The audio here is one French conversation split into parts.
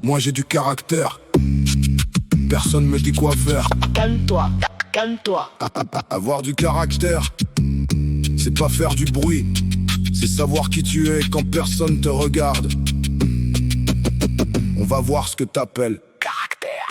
Moi j'ai du caractère. Personne me dit quoi faire. Calme-toi, calme-toi. Avoir du caractère, c'est pas faire du bruit. C'est savoir qui tu es quand personne te regarde. On va voir ce que t'appelles Caractère.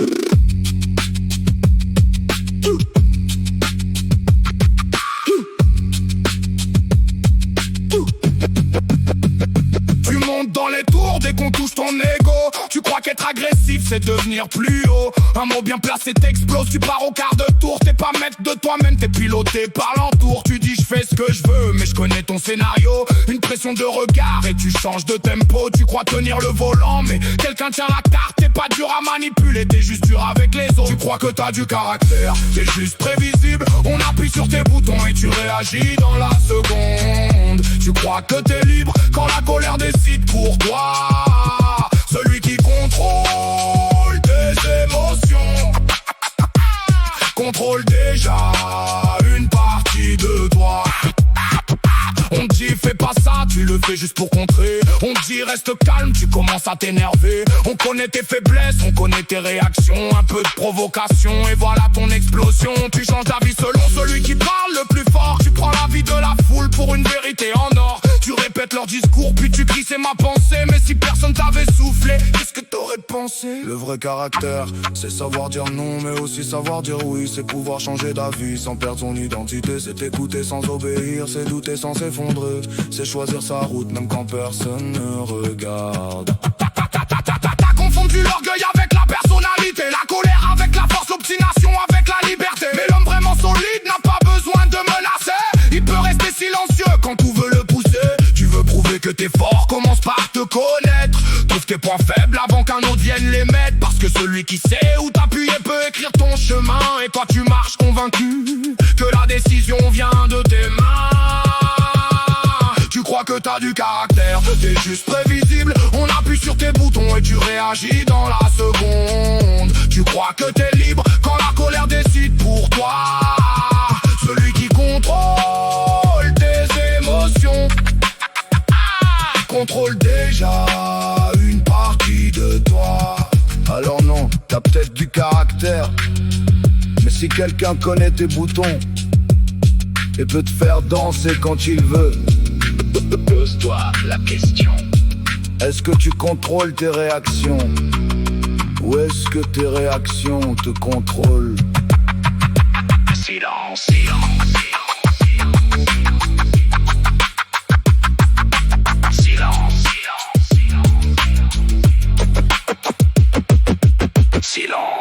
Tu montes dans les tours dès qu'on touche ton ego. Tu crois qu'être agressif c'est devenir plus haut. Un mot bien placé t'explose, tu pars au quart de tour. T'es pas maître de toi-même, t'es piloté par l'entour. Tu dis je fais ce que je veux, mais je connais ton scénario. Une pression de regard et tu changes de tempo. Tu crois tenir le volant, mais quelqu'un tient la carte. T'es pas dur à manipuler, t'es juste dur avec les autres. Tu crois que t'as du caractère, t'es juste prévisible. On appuie sur tes boutons et tu réagis dans la seconde. Tu crois que t'es libre quand la colère décide pour toi. Celui qui contrôle tes émotions contrôle déjà une partie de toi. On te dit fais pas ça, tu le fais juste pour contrer. On te dit reste calme, tu commences à t'énerver. On connaît tes faiblesses, on connaît tes réactions. Un peu de provocation et voilà ton explosion. Tu changes d'avis selon celui qui parle le plus fort. Tu prends la vie de la foule pour une vérité en or. Tu répètes leur discours puis tu cries c'est ma pensée. Mais si personne t'avait soufflé, qu'est-ce que t'aurais pensé? Le vrai caractère, c'est savoir dire non mais aussi savoir dire oui. C'est pouvoir changer d'avis sans perdre son identité. C'est écouter sans obéir, c'est douter sans s'effondrer. C'est choisir sa route même quand personne ne regarde. T'as confondu l'orgueil avec la personnalité, la colère avec la force, l'obstination avec la liberté. Mais l'homme vraiment solide n'a pas besoin de menacer. Il peut rester silencieux quand tout veut le pousser. Tu veux prouver que t'es fort, commence par te connaître. Trouve tes points faibles avant qu'un autre vienne les mettre. Parce que celui qui sait où t'appuyer peut écrire ton chemin. Et toi tu marches convaincu que la décision vient de tes mains. Tu crois que t'as du caractère, t'es juste prévisible. On appuie sur tes boutons et tu réagis dans la seconde. Tu crois que t'es libre quand la colère décide pour toi. Celui qui contrôle tes émotions contrôle déjà une partie de toi. Alors non, t'as peut-être du caractère, mais si quelqu'un connaît tes boutons et peut te faire danser quand il veut, Pose-toi la question. est-ce que tu contrôles tes réactions? Ou est-ce que tes réactions te contrôlent? Silence, silence.